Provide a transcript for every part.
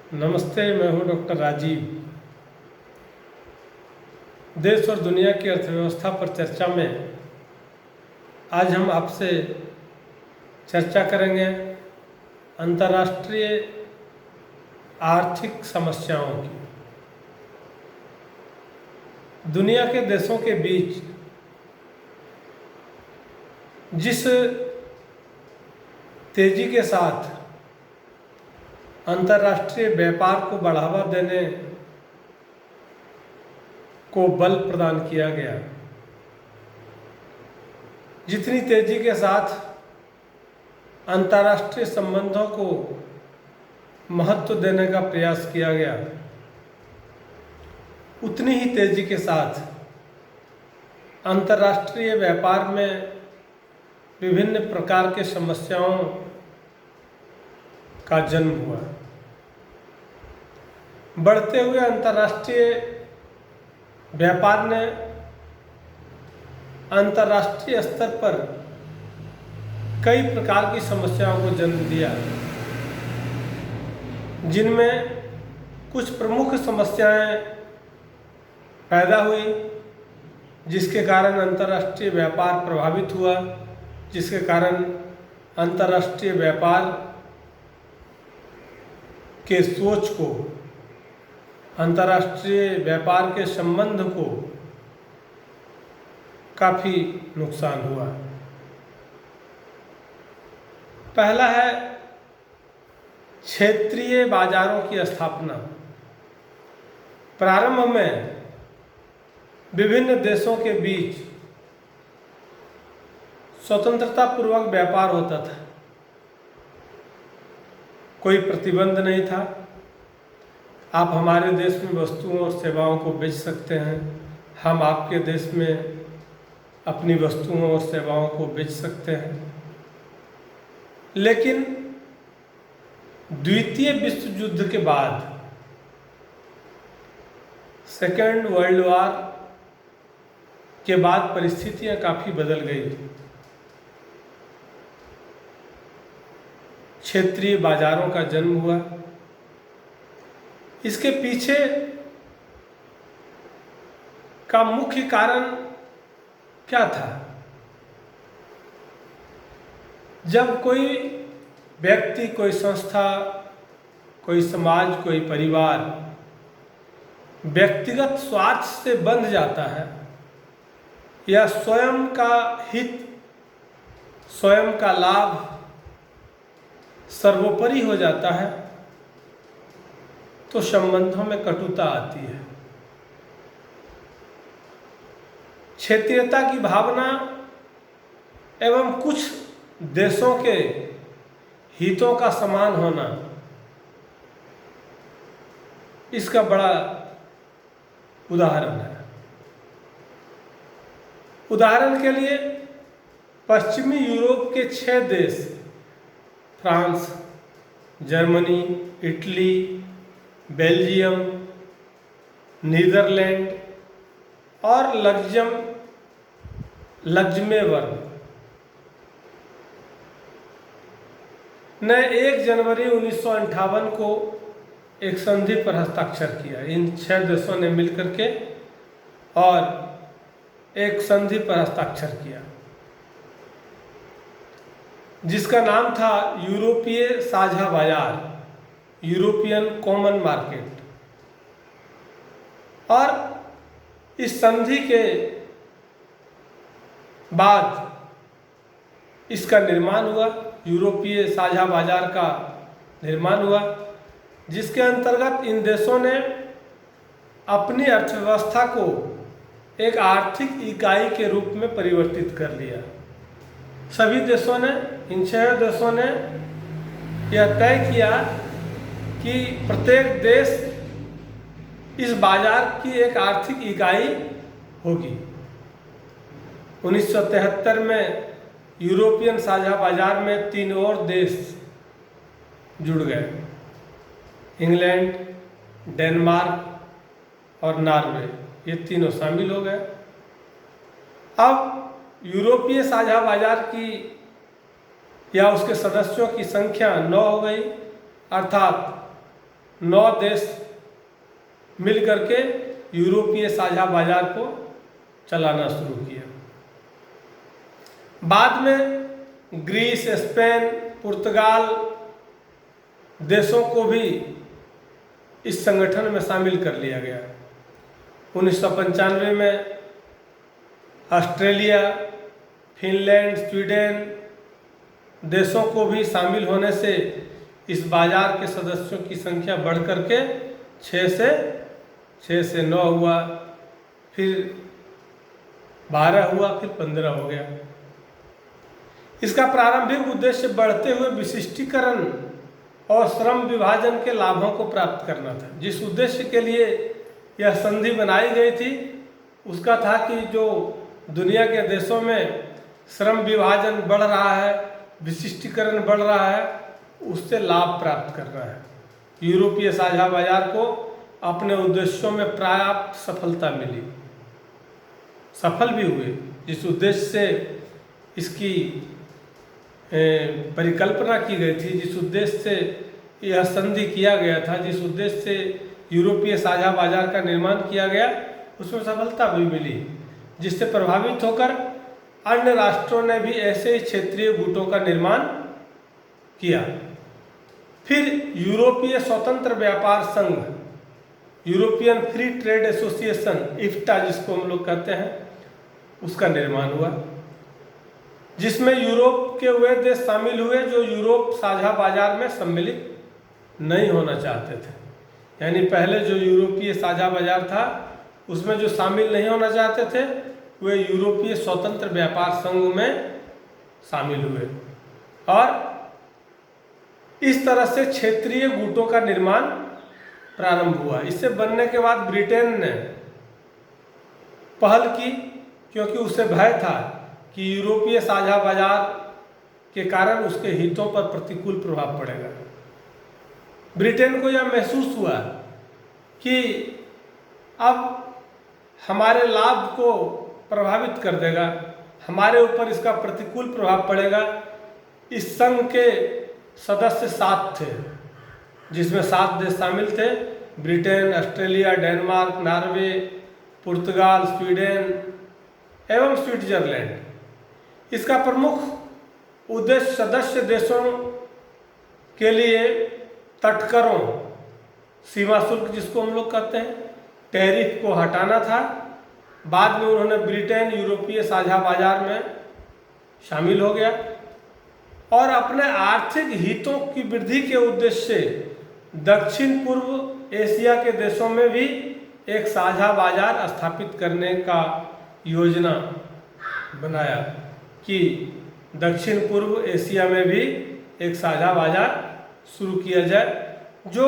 नमस्ते, मैं हूं डॉक्टर राजीव। देश और दुनिया की अर्थव्यवस्था पर चर्चा में आज हम आपसे चर्चा करेंगे अंतर्राष्ट्रीय आर्थिक समस्याओं की। दुनिया के देशों के बीच जिस तेजी के साथ अंतर्राष्ट्रीय व्यापार को बढ़ावा देने को बल प्रदान किया गया, जितनी तेजी के साथ अंतर्राष्ट्रीय संबंधों को महत्व देने का प्रयास किया गया, उतनी ही तेजी के साथ अंतर्राष्ट्रीय व्यापार में विभिन्न प्रकार के समस्याओं का जन्म हुआ। बढ़ते हुए अंतर्राष्ट्रीय व्यापार ने अंतर्राष्ट्रीय स्तर पर कई प्रकार की समस्याओं को जन्म दिया, जिनमें कुछ प्रमुख समस्याएं पैदा हुई, जिसके कारण अंतर्राष्ट्रीय व्यापार प्रभावित हुआ, जिसके कारण अंतर्राष्ट्रीय व्यापार के सोच को, अंतर्राष्ट्रीय व्यापार के संबंध को काफ़ी नुकसान हुआ। पहला है क्षेत्रीय बाजारों की स्थापना। प्रारंभ में विभिन्न देशों के बीच स्वतंत्रता पूर्वक व्यापार होता था, कोई प्रतिबंध नहीं था। आप हमारे देश में वस्तुओं और सेवाओं को बेच सकते हैं, हम आपके देश में अपनी वस्तुओं और सेवाओं को बेच सकते हैं। लेकिन द्वितीय विश्व युद्ध के बाद, सेकेंड वर्ल्ड वॉर के बाद परिस्थितियां काफ़ी बदल गई। क्षेत्रीय बाजारों का जन्म हुआ। इसके पीछे का मुख्य कारण क्या था? जब कोई व्यक्ति, कोई संस्था, कोई समाज, कोई परिवार व्यक्तिगत स्वार्थ से बंध जाता है या स्वयं का हित, स्वयं का लाभ सर्वोपरि हो जाता है, तो संबंधों में कटुता आती है। क्षेत्रीयता की भावना एवं कुछ देशों के हितों का समान होना, इसका बड़ा उदाहरण है। उदाहरण के लिए पश्चिमी यूरोप के 6 देश, France, Germany, Italy, Belgium, Netherlands और लक्ज़मेबर्ग ने 1 जनवरी 1958 को एक संधि पर हस्ताक्षर किया। इन 6 देशों ने मिलकर के और एक संधि पर हस्ताक्षर किया, जिसका नाम था यूरोपीय साझा बाजार, यूरोपियन कॉमन मार्केट। और इस संधि के बाद इसका निर्माण हुआ, यूरोपीय साझा बाजार का निर्माण हुआ, जिसके अंतर्गत इन देशों ने अपनी अर्थव्यवस्था को एक आर्थिक इकाई के रूप में परिवर्तित कर लिया। सभी देशों ने, इन 6 देशों ने यह तय किया कि प्रत्येक देश इस बाजार की एक आर्थिक इकाई होगी। 1973 में यूरोपियन साझा बाजार में 3 और देश जुड़ गए, इंग्लैंड, डेनमार्क और नॉर्वे। ये तीनों शामिल हो गए। अब यूरोपीय साझा बाजार की या उसके सदस्यों की संख्या 9 हो गई, अर्थात 9 देश मिल करके यूरोपीय साझा बाजार को चलाना शुरू किया। बाद में ग्रीस, स्पेन, पुर्तगाल देशों को भी इस संगठन में शामिल कर लिया गया। 1995 में ऑस्ट्रेलिया, फिनलैंड, स्वीडन देशों को भी शामिल होने से इस बाजार के सदस्यों की संख्या बढ़ करके 6 से 9 हुआ, फिर 12 हुआ, फिर 15 हो गया। इसका प्रारंभिक उद्देश्य बढ़ते हुए विशिष्टीकरण और श्रम विभाजन के लाभों को प्राप्त करना था। जिस उद्देश्य के लिए यह संधि बनाई गई थी उसका था कि जो दुनिया के देशों में श्रम विभाजन बढ़ रहा है, विशिष्टीकरण बढ़ रहा है, उससे लाभ प्राप्त करना है। यूरोपीय साझा बाजार को अपने उद्देश्यों में पर्याप्त सफलता मिली, सफल भी हुए। जिस उद्देश्य से इसकी परिकल्पना की गई थी, जिस उद्देश्य से यह संधि किया गया था, जिस उद्देश्य से यूरोपीय साझा बाजार का निर्माण किया गया, उसमें सफलता भी मिली, जिससे प्रभावित होकर अन्य राष्ट्रों ने भी ऐसे ही क्षेत्रीय गुटों का निर्माण किया। फिर यूरोपीय स्वतंत्र व्यापार संघ, यूरोपियन फ्री ट्रेड एसोसिएशन, इफ्टा जिसको हम लोग कहते हैं, उसका निर्माण हुआ, जिसमें यूरोप के वे देश शामिल हुए जो यूरोप साझा बाजार में सम्मिलित नहीं होना चाहते थे। यानी पहले जो यूरोपीय साझा बाजार था उसमें जो शामिल नहीं होना चाहते थे वे यूरोपीय स्वतंत्र व्यापार संघ में शामिल हुए, और इस तरह से क्षेत्रीय गुटों का निर्माण प्रारंभ हुआ। इससे बनने के बाद ब्रिटेन ने पहल की, क्योंकि उसे भय था कि यूरोपीय साझा बाजार के कारण उसके हितों पर प्रतिकूल प्रभाव पड़ेगा। ब्रिटेन को यह महसूस हुआ कि अब हमारे लाभ को प्रभावित कर देगा, हमारे ऊपर इसका प्रतिकूल प्रभाव पड़ेगा। इस संघ के सदस्य 7 थे, जिसमें 7 देश शामिल थे: ब्रिटेन, ऑस्ट्रेलिया, डेनमार्क, नॉर्वे, पुर्तगाल, स्वीडन एवं स्विट्जरलैंड। इसका प्रमुख उद्देश्य सदस्य देशों के लिए तटकरों, सीमा शुल्क जिसको हम लोग कहते हैं, टैरिफ को हटाना था। बाद में उन्होंने ब्रिटेन यूरोपीय साझा बाजार में शामिल हो गया और अपने आर्थिक हितों की वृद्धि के उद्देश्य से दक्षिण पूर्व एशिया के देशों में भी एक साझा बाजार स्थापित करने का योजना बनाया कि दक्षिण पूर्व एशिया में भी एक साझा बाजार शुरू किया जाए जो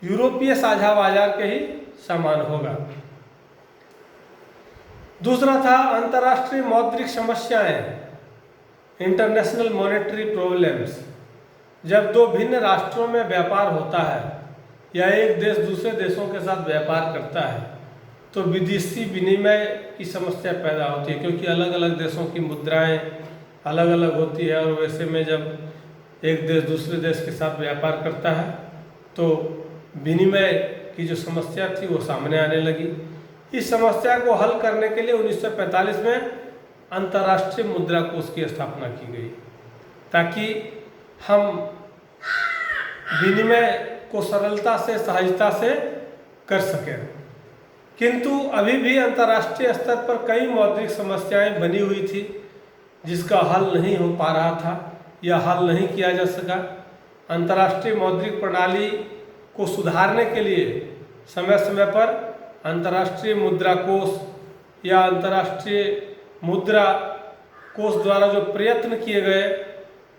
यूरोपीय साझा बाजार के ही समान होगा। दूसरा था अंतर्राष्ट्रीय मौद्रिक समस्याएं, इंटरनेशनल मॉनेटरी प्रॉब्लम्स। जब दो भिन्न राष्ट्रों में व्यापार होता है या एक देश दूसरे देशों के साथ व्यापार करता है तो विदेशी विनिमय की समस्या पैदा होती है, क्योंकि अलग अलग देशों की मुद्राएं अलग अलग होती है। और वैसे में जब एक देश दूसरे देश के साथ व्यापार करता है तो विनिमय की जो समस्या थी वो सामने आने लगी। इस समस्या को हल करने के लिए 1945 में अंतर्राष्ट्रीय मुद्रा कोष की स्थापना की गई, ताकि हम विनिमय को सरलता से, सहजता से कर सकें। किंतु अभी भी अंतर्राष्ट्रीय स्तर पर कई मौद्रिक समस्याएं बनी हुई थी जिसका हल नहीं हो पा रहा था या हल नहीं किया जा सका। अंतर्राष्ट्रीय मौद्रिक प्रणाली को सुधारने के लिए समय समय पर अंतर्राष्ट्रीय मुद्रा कोष या अंतर्राष्ट्रीय मुद्रा कोष द्वारा जो प्रयत्न किए गए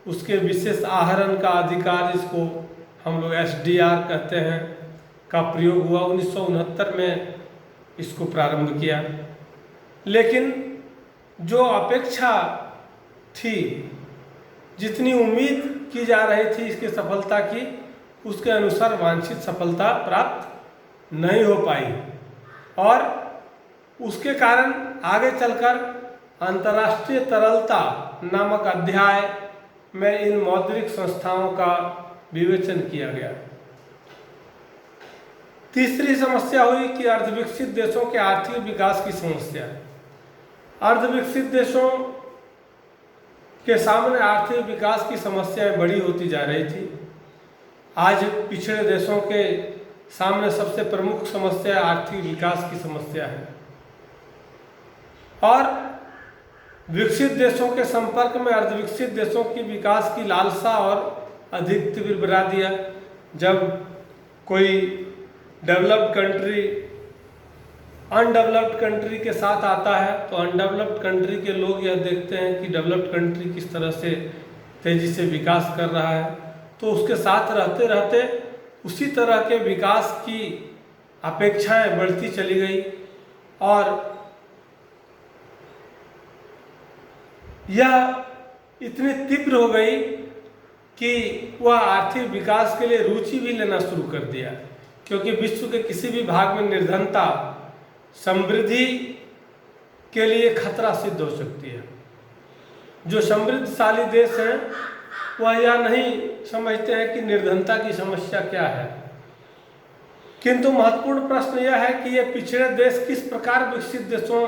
उसके विशेष आहरण का अधिकार, जिसको हम लोग SDR कहते हैं, का प्रयोग हुआ। 1969 में इसको प्रारंभ किया, लेकिन जो अपेक्षा थी, जितनी उम्मीद की जा रही थी इसकी सफलता की, उसके अनुसार वांछित सफलता प्राप्त नहीं हो पाई और उसके कारण आगे चलकर अंतर्राष्ट्रीय तरलता नामक अध्याय में इन मौद्रिक संस्थाओं का विवेचन किया गया। तीसरी समस्या हुई कि अर्धविकसित देशों के आर्थिक विकास की समस्या। अर्धविकसित देशों के सामने आर्थिक विकास की समस्याएं बड़ी होती जा रही थी। आज पिछड़े देशों के सामने सबसे प्रमुख समस्या आर्थिक विकास की समस्या है, और विकसित देशों के संपर्क में अर्धविकसित देशों की विकास की लालसा और अधिक तीव्र बना दिया। जब कोई डेवलप्ड कंट्री अनडेवलप्ड कंट्री के साथ आता है तो अनडेवलप्ड कंट्री के लोग यह देखते हैं कि डेवलप्ड कंट्री किस तरह से तेज़ी से विकास कर रहा है, तो उसके साथ रहते रहते उसी तरह के विकास की अपेक्षाएं बढ़ती चली गई, और यह इतनी तीव्र हो गई कि वह आर्थिक विकास के लिए रुचि भी लेना शुरू कर दिया, क्योंकि विश्व के किसी भी भाग में निर्धनता समृद्धि के लिए खतरा सिद्ध हो सकती है। जो समृद्धशाली देश हैं वह यह नहीं समझते हैं कि निर्धनता की समस्या क्या है, किंतु महत्वपूर्ण प्रश्न यह है कि ये पिछड़े देश किस प्रकार विकसित देशों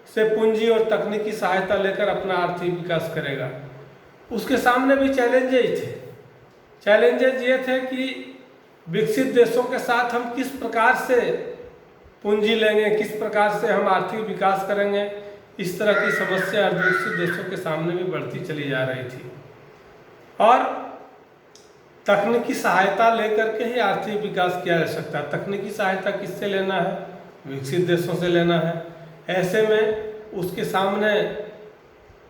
से पूंजी और तकनीकी सहायता लेकर अपना आर्थिक विकास करेगा। उसके सामने भी चैलेंजेस थे। चैलेंजेस ये थे कि विकसित देशों के साथ हम किस प्रकार से पूंजी लेंगे, किस प्रकार से हम आर्थिक विकास करेंगे। इस तरह की समस्या अर्धविकसित देशों के सामने भी बढ़ती चली जा रही थी, और तकनीकी सहायता लेकर के ही आर्थिक विकास किया जा सकता है। तकनीकी सहायता किससे लेना है? विकसित देशों से लेना है। ऐसे में उसके सामने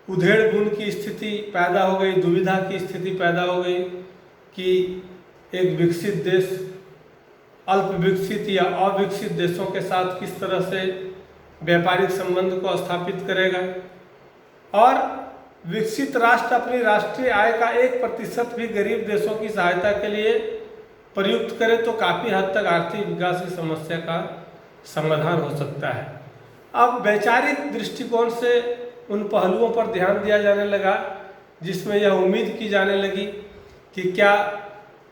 उधेड़ बुन की स्थिति पैदा हो गई, दुविधा की स्थिति पैदा हो गई कि एक विकसित देश अल्प विकसित या अविकसित देशों के साथ किस तरह से व्यापारिक संबंध को स्थापित करेगा, और विकसित राष्ट्र अपनी राष्ट्रीय आय का 1% भी गरीब देशों की सहायता के लिए प्रयुक्त करे तो काफ़ी हद तक आर्थिक विकास की समस्या का समाधान हो सकता है। अब वैचारिक दृष्टिकोण से उन पहलुओं पर ध्यान दिया जाने लगा जिसमें यह उम्मीद की जाने लगी कि क्या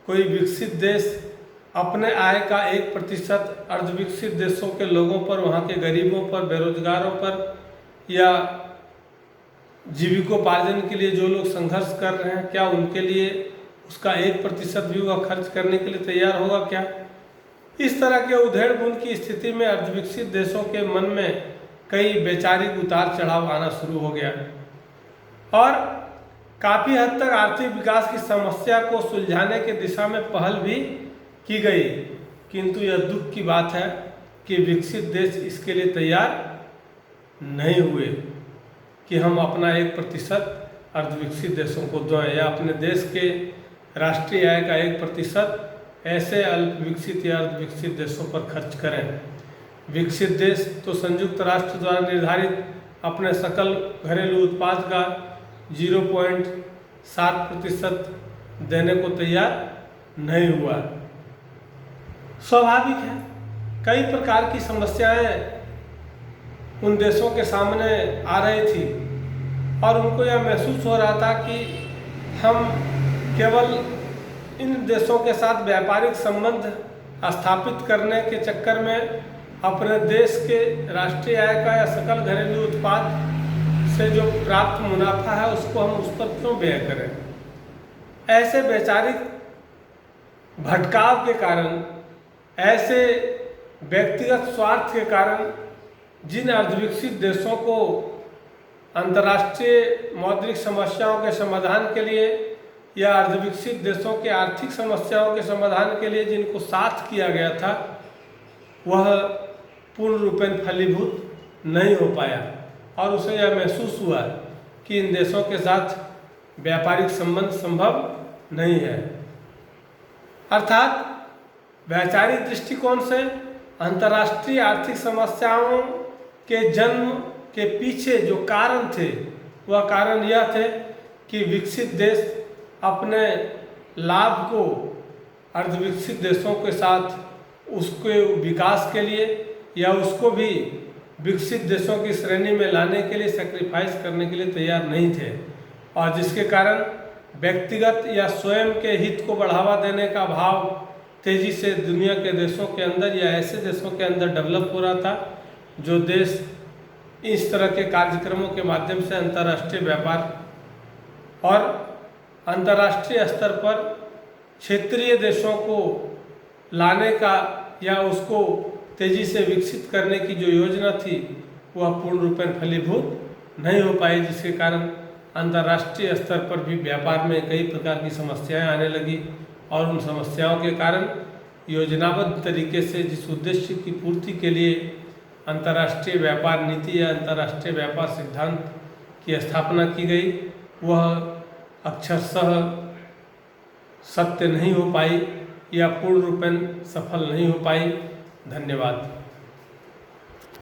कोई विकसित देश अपने आय का 1% अर्धविकसित देशों के लोगों पर, वहाँ के गरीबों पर, बेरोजगारों पर, या जीविकोपार्जन के लिए जो लोग संघर्ष कर रहे हैं, क्या उनके लिए उसका 1% भी वह खर्च करने के लिए तैयार होगा क्या? इस तरह के उधेड़ बुन की स्थिति में अर्धविकसित देशों के मन में कई वैचारिक उतार चढ़ाव आना शुरू हो गया, और काफ़ी हद तक आर्थिक विकास की समस्या को सुलझाने के दिशा में पहल भी की गई। किंतु यह दुख की बात है कि विकसित देश इसके लिए तैयार नहीं हुए कि हम अपना 1% अर्धविकसित देशों को दें, या अपने देश के राष्ट्रीय आय का 1% ऐसे अल्प विकसित या अर्धविकसित देशों पर खर्च करें। विकसित देश तो संयुक्त राष्ट्र द्वारा निर्धारित अपने सकल घरेलू उत्पाद का 0.7% देने को तैयार नहीं हुआ। स्वाभाविक है, कई प्रकार की समस्याएं उन देशों के सामने आ रही थी, और उनको यह महसूस हो रहा था कि हम केवल इन देशों के साथ व्यापारिक संबंध स्थापित करने के चक्कर में अपने देश के राष्ट्रीय आय का या सकल घरेलू उत्पाद से जो प्राप्त मुनाफा है उसको हम उस पर क्यों व्यय करें। ऐसे वैचारिक भटकाव के कारण, ऐसे व्यक्तिगत स्वार्थ के कारण जिन अर्धविकसित देशों को अंतर्राष्ट्रीय मौद्रिक समस्याओं के समाधान के लिए या अर्धविकसित देशों के आर्थिक समस्याओं के समाधान के लिए जिनको साथ किया गया था, वह पूर्ण रूपेण फलीभूत नहीं हो पाया, और उसे यह महसूस हुआ कि इन देशों के साथ व्यापारिक संबंध संभव नहीं है। अर्थात वैचारिक दृष्टिकोण से अंतर्राष्ट्रीय आर्थिक समस्याओं के जन्म के पीछे जो कारण थे, वह कारण यह थे कि विकसित देश अपने लाभ को अर्धविकसित देशों के साथ उसके विकास के लिए या उसको भी विकसित देशों की श्रेणी में लाने के लिए सेक्रीफाइस करने के लिए तैयार नहीं थे, और जिसके कारण व्यक्तिगत या स्वयं के हित को बढ़ावा देने का भाव तेज़ी से दुनिया के देशों के अंदर या ऐसे देशों के अंदर डेवलप हो रहा था जो देश इस तरह के कार्यक्रमों के माध्यम से अंतर्राष्ट्रीय व्यापार और अंतर्राष्ट्रीय स्तर पर क्षेत्रीय देशों को लाने का या उसको तेज़ी से विकसित करने की जो योजना थी वह पूर्ण रूपेण फलीभूत नहीं हो पाई, जिसके कारण अंतर्राष्ट्रीय स्तर पर भी व्यापार में कई प्रकार की समस्याएं आने लगी और उन समस्याओं के कारण योजनाबद्ध तरीके से जिस उद्देश्य की पूर्ति के लिए अंतर्राष्ट्रीय व्यापार नीति या अंतर्राष्ट्रीय व्यापार सिद्धांत की स्थापना की गई वह अक्षरशः सत्य नहीं हो पाई या पूर्ण रूपेण सफल नहीं हो पाई। धन्यवाद।